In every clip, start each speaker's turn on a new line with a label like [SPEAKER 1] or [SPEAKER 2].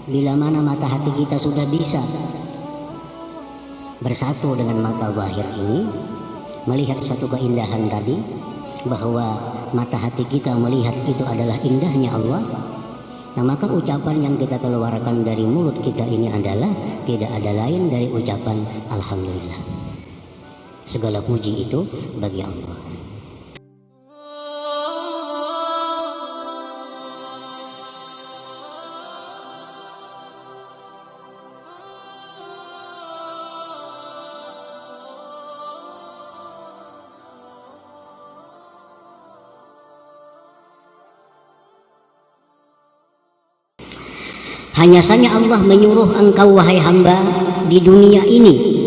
[SPEAKER 1] Bila mana mata hati kita sudah bisa bersatu dengan mata zahir ini, melihat suatu keindahan tadi, bahwa mata hati kita melihat itu adalah indahnya Allah, nah maka ucapan yang kita keluarkan dari mulut kita ini adalah tidak ada lain dari ucapan Alhamdulillah. Segala puji itu bagi Allah. Hanya saja Allah menyuruh engkau wahai hamba di dunia ini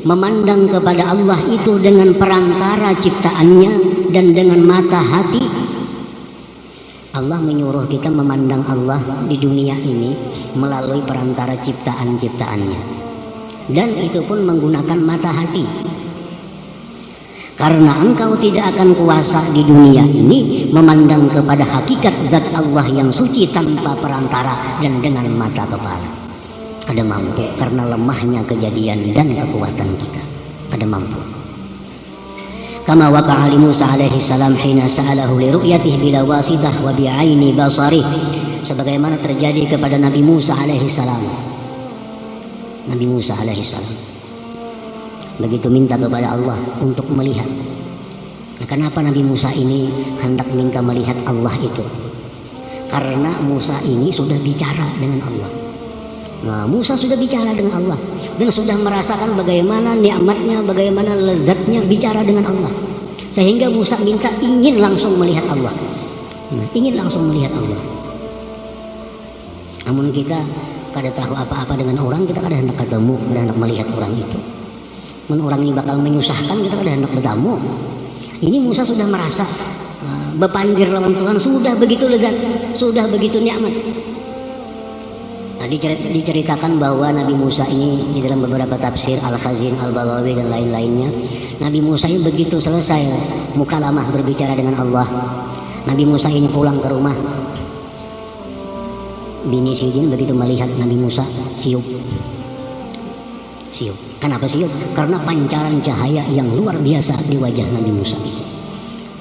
[SPEAKER 1] memandang kepada Allah itu dengan perantara ciptaannya dan dengan mata hati. Allah menyuruh kita memandang Allah di dunia ini melalui perantara ciptaan-ciptaannya, dan itu pun menggunakan mata hati. Karena engkau tidak akan kuasa di dunia ini memandang kepada hakikat zat Allah yang suci tanpa perantara dan dengan mata kepala. Ada mampu karena lemahnya kejadian dan kekuatan kita. Ada mampu. Kama waqa'a li Musa alaihi salam hina sa'alahu li ru'yatihi bila wasitah wa bi'aini basarih. Sebagaimana terjadi kepada Nabi Musa alaihi salam. Nabi Musa alaihi salam begitu minta kepada Allah untuk melihat. Nah, kenapa Nabi Musa ini hendak minta melihat Allah itu? Karena Musa ini sudah bicara dengan Allah. Nah, Musa sudah bicara dengan Allah dan sudah merasakan bagaimana nikmatnya, bagaimana lezatnya bicara dengan Allah, sehingga Musa minta ingin langsung melihat Allah. Nah, ingin langsung melihat Allah. Namun kita kada tahu apa-apa dengan orang, kita kada hendak ketemu, kada hendak melihat orang itu. Orang ini bakal menyusahkan, kita kada hendak bertamu. Ini Musa sudah merasa bepandir lawan Tuhan, sudah begitu lezat, sudah begitu nikmat. Nah, diceritakan bahwa Nabi Musa ini di dalam beberapa tafsir Al-Khazin, Al-Baghawi dan lain-lainnya, Nabi Musa ini begitu selesai mukalamah berbicara dengan Allah, Nabi Musa ini pulang ke rumah. Bini Sidin begitu melihat Nabi Musa siup. Kenapa siup? Karena pancaran cahaya yang luar biasa di wajah Nabi Musa itu.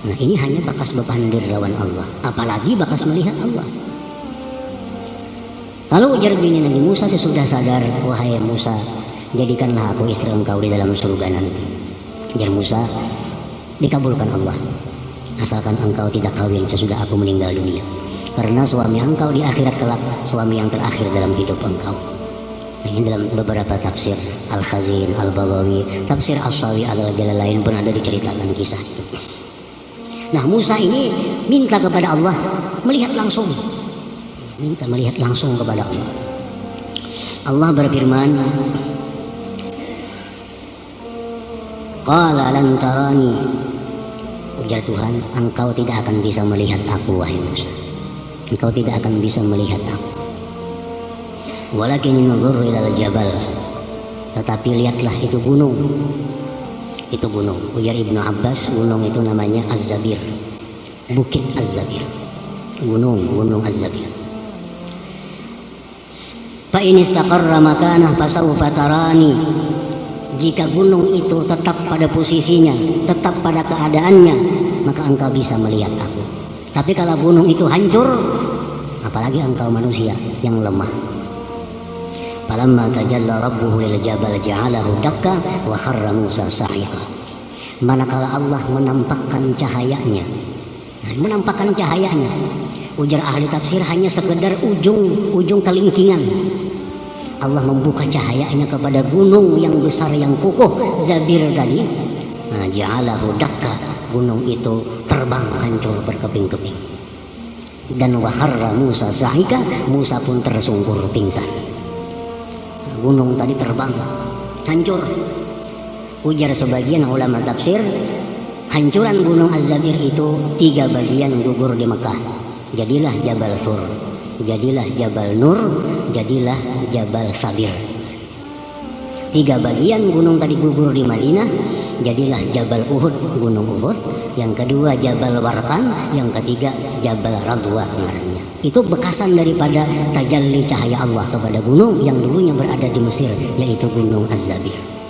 [SPEAKER 1] Nah, ini hanya bakas bepandir lawan Allah, apalagi bakas melihat Allah. Lalu ujar bini Nabi Musa sesudah sadar, wahai Musa, jadikanlah aku istri engkau di dalam surga nanti. Ujar Musa, dikabulkan Allah, asalkan engkau tidak kawin sesudah aku meninggal dunia. Karena suami engkau di akhirat kelak suami yang terakhir dalam hidup engkau. Nah, ini dalam beberapa tafsir Al-Khazin, Al-Baghawi, tafsir As-Sawi adalah jalan lain pun ada diceritakan kisah itu. Nah, Musa ini minta kepada Allah melihat langsung, minta melihat langsung kepada Allah. Allah berfirman, Qala lan tarani, ujar Tuhan, engkau tidak akan bisa melihat aku wahai Musa, engkau tidak akan bisa melihat aku. Walakin nuzur ilal jabal, tetapi lihatlah itu gunung. Itu gunung. Ujar Ibnu Abbas, gunung itu namanya Az-Zabir, Bukit Az-Zabir, gunung Az-Zabir. Fa in istaqarra makanah fasawfa tarani. Jika gunung itu tetap pada posisinya, tetap pada keadaannya, maka engkau bisa melihat aku. Tapi kalau gunung itu hancur, apalagi engkau manusia yang lemah. Falamma tajalla rabbuhu lil jabal ja'alahu dakka wa kharra Musa sa'iqa. Manakala Allah menampakkan cahayanya, ujar ahli tafsir hanya sekedar ujung kelingkingan. Allah membuka cahayanya kepada gunung yang besar yang kukuh Zabir tadi. Nah, ja'alahu dakka, gunung itu terbang hancur berkeping-keping. Dan wa kharra Musa sa'iqa, Musa pun tersungkur pingsan. Gunung tadi terbang, hancur. Ujar sebagian ulama tafsir, hancuran gunung Az-Zabir itu 3 bagian gugur di Mekah. Jadilah Jabal Sur, jadilah Jabal Nur, jadilah Jabal Sabir. 3 bagian gunung tadi gugur di Madinah, jadilah Jabal Uhud, gunung Uhud. Yang kedua Jabal Warqan, yang ketiga Jabal Radwa ngarannya. Itu bekasan daripada tajalli cahaya Allah kepada gunung yang dulunya berada di Mesir, yaitu Gunung Az-Zabir.